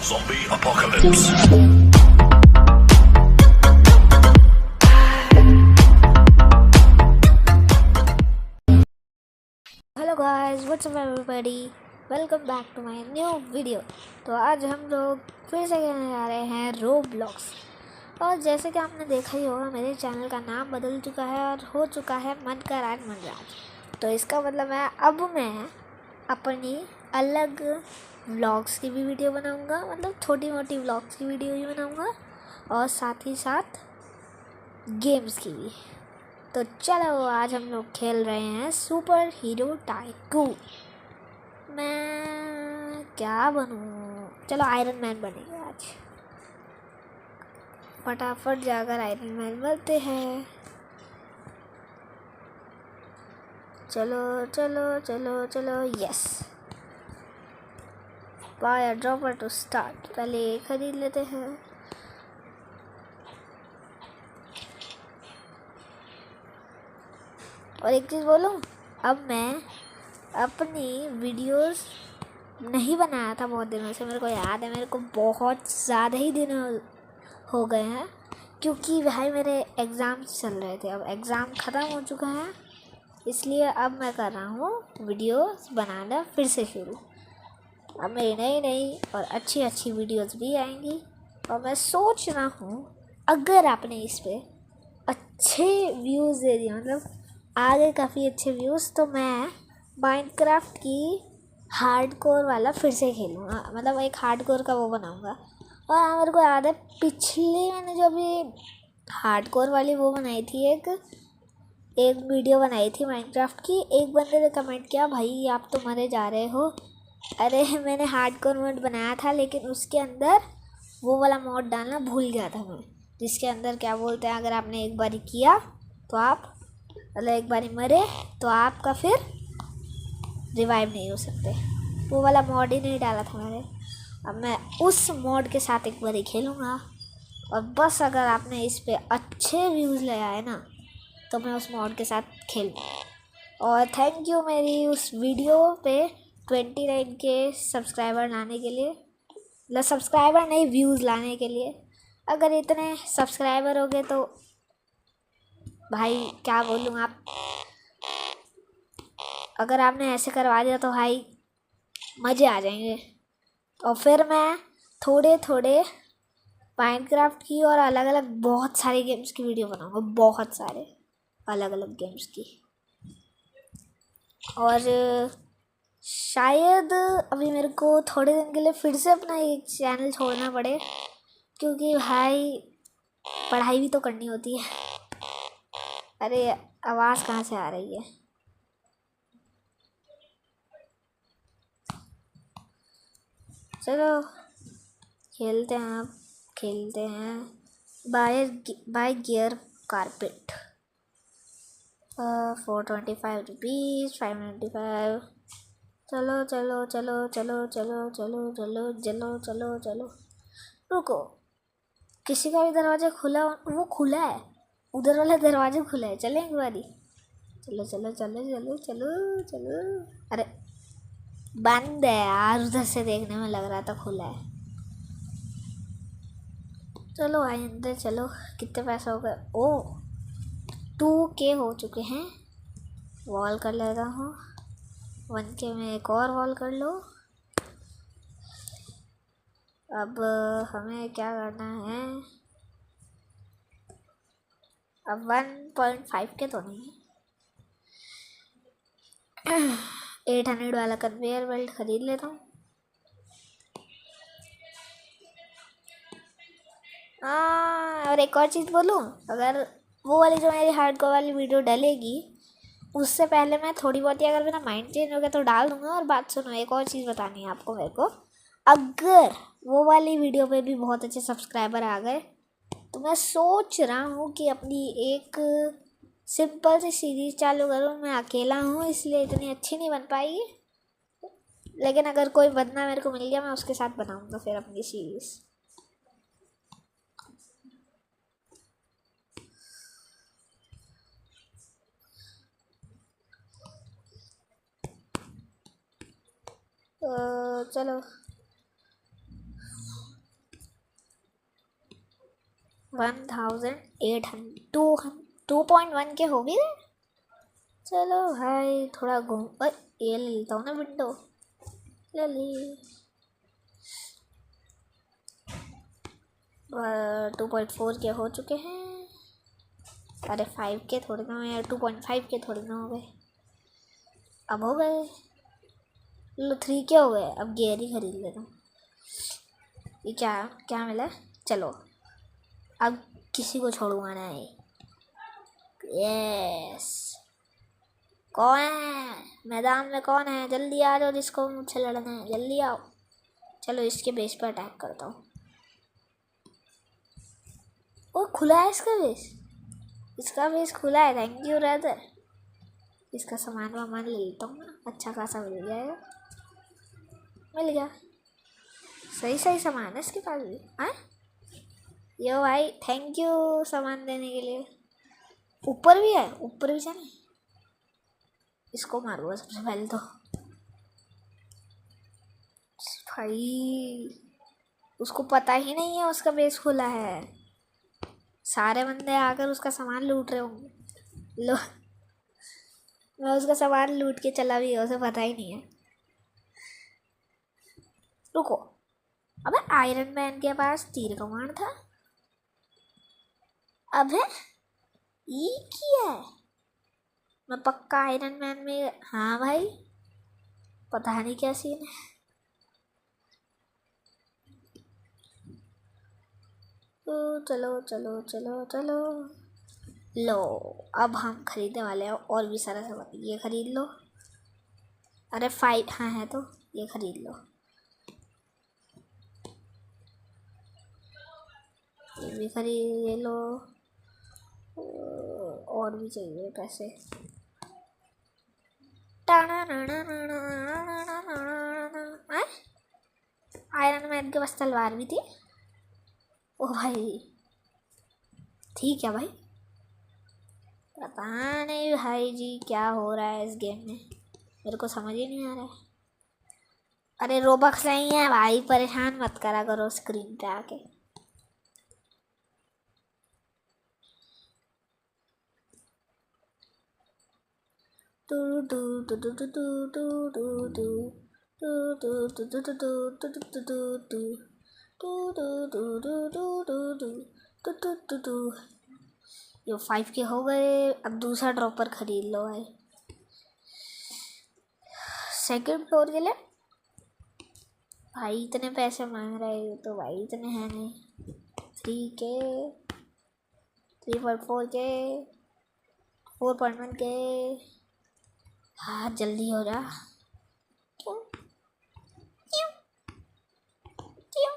Zombie apocalypse. Hello guys, what's up everybody, welcome back to my new video. तो आज हम लोग फिर से खेलने जा रहे हैं रोब्लॉक्स। और जैसे कि आपने देखा ही होगा, मेरे चैनल का नाम बदल चुका है और हो चुका है मन का राज मनराज। तो इसका मतलब है अब मैं अपनी अलग व्लॉग्स की भी वीडियो बनाऊंगा, मतलब छोटी मोटी व्लॉग्स की वीडियो भी बनाऊंगा और साथ ही साथ गेम्स की भी। तो चलो आज हम लोग खेल रहे हैं सुपर हीरो टाइकून। मैं क्या बनूं? चलो आयरन मैन बनेंगे आज। फटाफट जाकर आयरन मैन बनते हैं। चलो चलो चलो चलो, yes. Buy dropper to start. पहले ये खरीद लेते हैं। और एक चीज़ बोलूं, अब मैं अपनी वीडियोस नहीं बनाया था बहुत दिनों से। मेरे को याद है, मेरे को बहुत ज़्यादा ही दिन हो गए हैं, क्योंकि भाई मेरे एग्ज़ाम्स चल रहे थे। अब एग्ज़ाम ख़त्म हो चुका है, इसलिए अब मैं कर रहा हूँ वीडियोस बनाना फिर से शुरू। अब मेरी नई नई और अच्छी अच्छी वीडियोस भी आएंगी। और मैं सोच रहा हूँ, अगर आपने इस पर अच्छे व्यूज़ दे दिए, मतलब आगे काफ़ी अच्छे व्यूज़, तो मैं माइनक्राफ्ट की हार्डकोर वाला फिर से खेलूँगा। मतलब एक हार्डकोर का वो बनाऊँगा। और हाँ, मेरे को याद है पिछले मैंने जो भी हार्डकोर वाली वो बनाई थी, एक वीडियो बनाई थी माइनक्राफ्ट की। एक बंदे ने कमेंट किया, भाई आप तो मरे जा रहे हो। अरे मैंने हार्डकोर मोड बनाया था, लेकिन उसके अंदर वो वाला मोड डालना भूल गया था मैं, जिसके अंदर क्या बोलते हैं, अगर आपने एक बार किया तो आप, मतलब एक बार मरे तो आपका फिर रिवाइव नहीं हो सकते। वो वाला मॉड ही नहीं डाला था मैंने। अब मैं उस मॉड के साथ एक बार खेलूँगा। और बस अगर आपने इस पे अच्छे व्यूज़ ले आए ना, तो मैं उस मॉड के साथ खेलूँगा। और थैंक यू मेरी उस वीडियो पे 29 के सब्सक्राइबर लाने के लिए, मतलब सब्सक्राइबर नहीं, व्यूज़ लाने के लिए। अगर इतने सब्सक्राइबर हो गए तो भाई क्या बोलूँ, आप अगर आपने ऐसे करवा दिया तो भाई मज़े आ जाएंगे। और फिर मैं थोड़े थोड़े माइनक्राफ्ट की और अलग अलग बहुत सारे गेम्स की वीडियो बनाऊंगा, बहुत सारे अलग अलग गेम्स की। और शायद अभी मेरे को थोड़े दिन के लिए फिर से अपना एक चैनल छोड़ना पड़े, क्योंकि भाई पढ़ाई भी तो करनी होती है। अरे आवाज़ कहाँ से आ रही है? चलो खेलते हैं, अब खेलते हैं बाय गियर कारपेट। 425 रुपीज़, 595। चलो चलो चलो चलो चलो चलो चलो चलो चलो चलो, रुको, किसी का भी दरवाज़ा खुला, वो खुला है, उधर वाला दरवाज़ा खुला है। चलें एक बारी, चलो चलो चलो चलो चलो चलो। अरे बंद है यार, उधर से देखने में लग रहा था खुला है। चलो आए अंदर, चलो। कितने पैसे हो गए? ओ 2K हो चुके हैं। वॉल कर लेता हूँ, 1K में एक और वॉल कर लो। अब हमें क्या करना है? अब 1.5K तो नहीं, 800 वाला कन्वेयर बेल्ट खरीद लेता हूँ। और एक और चीज़ बोलूँ, अगर वो वाली जो मेरी हार्डकोर वाली वीडियो डलेगी, उससे पहले मैं थोड़ी बहुत ही, अगर मेरा माइंड चेंज हो गया तो डाल दूँगा। और बात सुनो, एक और चीज़ बतानी है आपको मेरे को। अगर वो वाली वीडियो पे भी बहुत अच्छे सब्सक्राइबर आ गए, तो मैं सोच रहा हूँ कि अपनी एक सिंपल सी सीरीज़ चालू करूँ। मैं अकेला हूँ, इसलिए इतनी अच्छी नहीं बन पाएगी, लेकिन अगर कोई बंदा मेरे को मिल गया, मैं उसके साथ बनाऊँगा फिर अपनी सीरीज़। तो चलो 1800 2.1 के हो गए। चलो भाई थोड़ा घूम, ये ले लेता हूँ ना विंडो, ले ली। 2.4 के हो चुके हैं। अरे 5 के थोड़े ना हुए, 2.5 के थोड़े ना हो गए, अब हो गए। लो 3 के हो गए, अब गियर ही खरीद लेता हूँ। ये क्या क्या मिला? चलो अब किसी को छोड़ूंगा नहीं। यस, कौन है मैदान में? कौन है? जल्दी आ जाओ, जिसको मुझसे लड़ना है जल्दी आओ। चलो इसके बेस पर अटैक करता हूँ। ओ खुला है इसका बेस, इसका बेस खुला है। Thank you brother. इसका सामान वामान ले लेता हूँ ना, अच्छा खासा मिल जाएगा। मिल गया, सही सही सामान है इसके पास भी। हाँ यो भाई, थैंक यू सामान देने के लिए। ऊपर भी है, ऊपर भी जाने। इसको मारूंगा सबसे पहले तो। भाई उसको पता ही नहीं है उसका बेस खुला है। सारे बंदे आकर उसका सामान लूट रहे होंगे। लो मैं उसका सामान लूट के चला भी, उसे पता ही नहीं है। रुको, अबे आयरन मैन के पास तीर कमान था। अबे ये क्या है? मैं पक्का आयरन मैन में। हाँ भाई पता नहीं क्या सीन है। तो चलो चलो चलो चलो, लो अब हम खरीदने वाले हैं और भी सारा सामान। ये खरीद लो। अरे 5 हाँ है तो ये खरीद लो। ये भी खरीद लो। और भी चाहिए पैसे। आयरन मैन के पास तलवार भी थी। ओ भाई ठीक है भाई। पता नहीं भाई जी क्या हो रहा है इस गेम में, मेरे को समझ ही नहीं आ रहा है। अरे रोबक्स नहीं है भाई, परेशान मत करा करो स्क्रीन पे आके। ये 5 के हो गए, अब दूसरा ड्रॉपर खरीद लो भाई। सेकंड फ्लोर के लिए भाई इतने पैसे मांग रहे हो तो भाई इतने हैं नहीं। 3 के, 3.4 के, 4.1 के। हाँ जल्दी हो जा। क्यों क्यों क्यों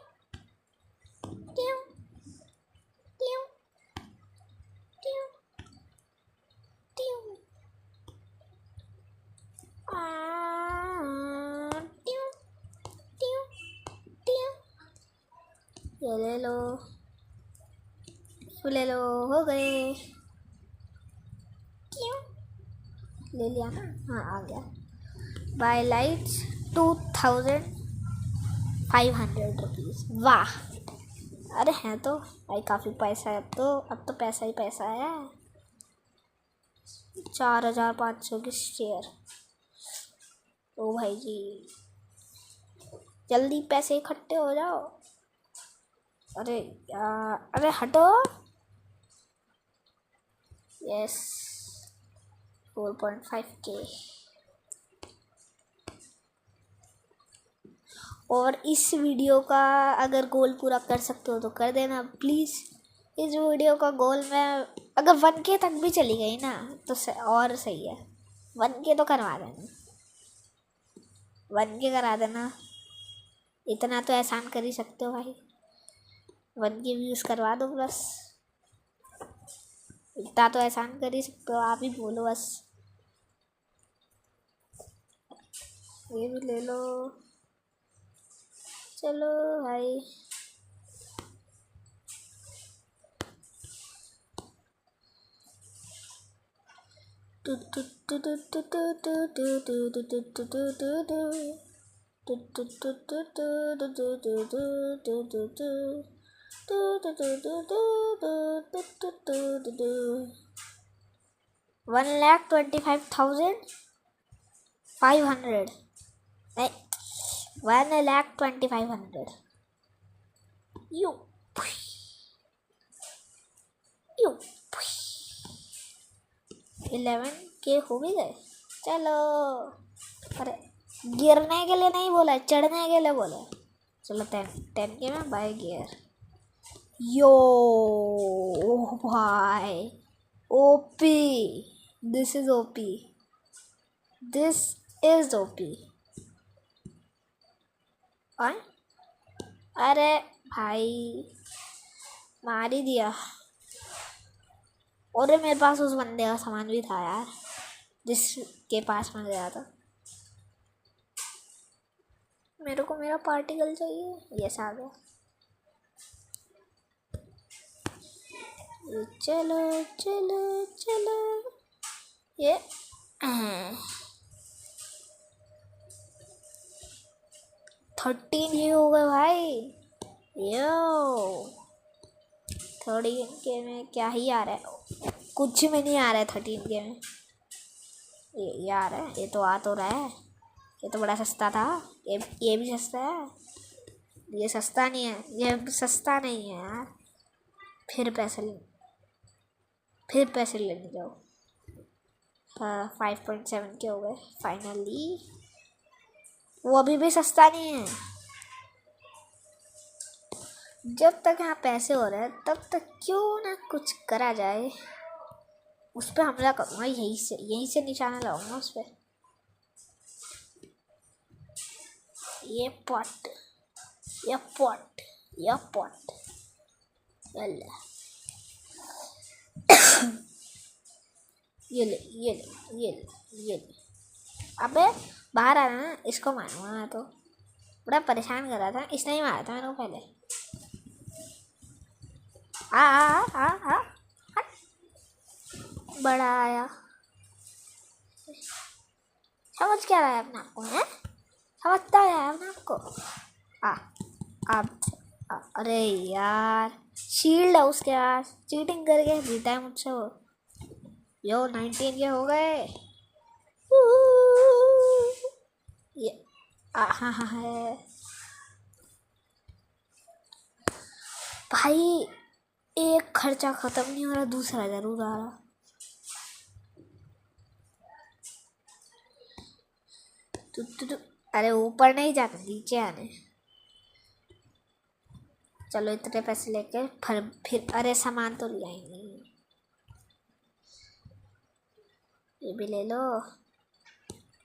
क्यों क्यों क्यों क्यों क्यों क्यों क्यों? ये ले लो, ले लो, हो गए। क्यों ले लिया ना? हाँ आ गया। Buy lights 2500 rupees. वाह, अरे हैं तो भाई काफ़ी पैसा है। अब तो पैसा ही पैसा है। 4500 की शेयर। ओ भाई जी जल्दी पैसे इकट्ठे हो जाओ। अरे यार, अरे हटो। यस 4.5 के। और इस वीडियो का अगर गोल पूरा कर सकते हो तो कर देना प्लीज़। इस वीडियो का गोल मैं अगर 1K तक भी चली गई ना तो और सही है। 1K तो करवा देना, 1K करा देना। इतना तो एहसान कर ही सकते हो भाई। 1K व्यूज़ करवा दो बस, इतना तो एहसान कर ही सकते हो। आप ही बोलो बस। ये भी ले लो। चलो भाई 1,25,500 नहीं 1,25,500 यू यू 11K हो भी गए। चलो अरे गिरने के लिए नहीं बोला है, चढ़ने के लिए बोला है। चलो 10K में बाय गियर। यो भाई OP, this is OP, this is OP. अरे भाई मार ही दिया। और मेरे पास उस बंदे का सामान भी था यार, जिसके पास मैं गया था। मेरे को मेरा पार्टिकल चाहिए। यस आ गया। चलो चलो चलो ये 13 ही हो गए भाई। यो 13K में क्या ही आ रहा है, कुछ में नहीं आ रहा है 13K में। ये आ रहा है, ये तो आ तो रहा है। ये तो बड़ा सस्ता था। ये भी सस्ता है। ये सस्ता नहीं है, ये सस्ता नहीं है यार। फिर पैसे लेने जाओ। हाँ 5.7 के हो गए फाइनली। वो अभी भी सस्ता नहीं है। जब तक यहाँ पैसे हो रहे हैं तब तक क्यों ना कुछ करा जाए। उस पर हमला करूँगा, यहीं से निशाना लगाऊंगा उस पर। ये पॉट ये ले। अबे बाहर आ रहा ना, इसको मारूंगा मैं तो। बड़ा परेशान कर रहा था, इसने ही मारा था मेरे को पहले। आ बड़ा आया। समझ क्या रहा है अपने आप को? है समझता है अपने आप को? अरे यार शील्ड है उसके पास, चीटिंग करके जीता है मुझसे वो। यो 19 के हो गए। ये हाँ है भाई। एक खर्चा खत्म नहीं हो रहा, दूसरा जरूर आ रहा। अरे ऊपर नहीं जाना, नीचे आने। चलो इतने पैसे लेके फिर अरे सामान तो ले आएंगे। ये भी ले लो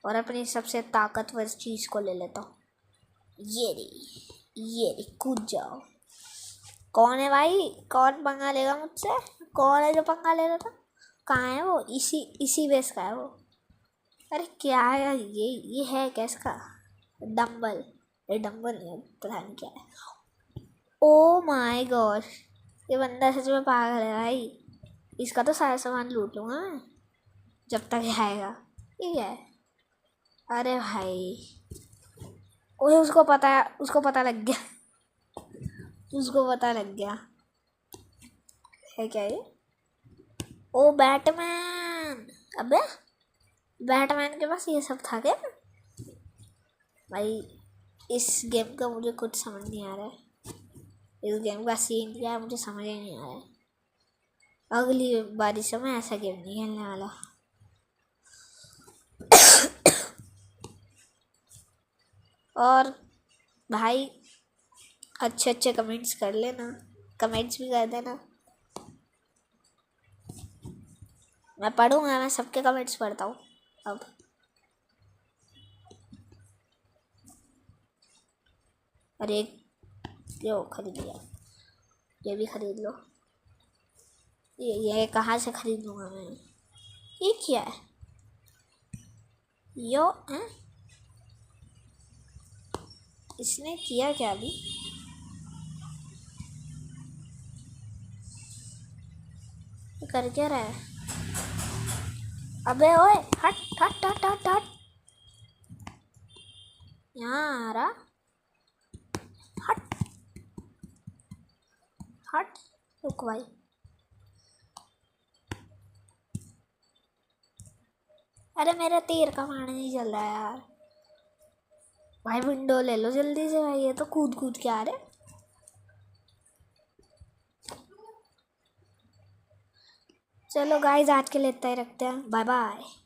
और अपनी सबसे ताकतवर चीज को ले लेता हूँ। ये रे कूद जाओ। कौन है भाई? कौन पंगा लेगा मुझसे? कौन है जो पंगा ले रहा था? कहाँ है वो? इसी बेस का है वो। अरे क्या है ये है कैसका? डंबल। ये डंबल नहीं, पता नहीं क्या है। ओ माय गॉड, ये बंदा सच में पागल है भाई। इसका तो सारा सामान लूट लूँगा मैं जब तक आएगा। ये क्या है? अरे भाई ओए उसको पता लग गया। उसको पता लग गया है क्या ये? ओ बैटमैन। अबे बैटमैन के पास ये सब था क्या? भाई इस गेम का मुझे कुछ समझ नहीं आ रहा है। इस गेम का सीन क्या है मुझे समझ ही नहीं आ रहा है। अगली बारी से मैं ऐसा गेम नहीं खेलने वाला। और भाई अच्छे कमेंट्स कर लेना, कमेंट्स भी कर देना। मैं पढ़ूंगा, मैं सबके कमेंट्स पढ़ता हूँ अब। अरे यो खरीद लिया, ये भी खरीद लो। ये कहाँ से खरीद लूँगा मैं? ये क्या है? यो है? इसने किया क्या अभी? कर क्या रहा है? अबे ओए हट यहाँ आ रहा। हट हट, रुक भाई। अरे मेरा तीर का पानी नहीं चल रहा है यार। भाई विंडो ले लो जल्दी से भाई, ये तो कूद कूद के आ रहे। चलो गाइस, आज के लिए इतना ही रखते हैं। Bye bye.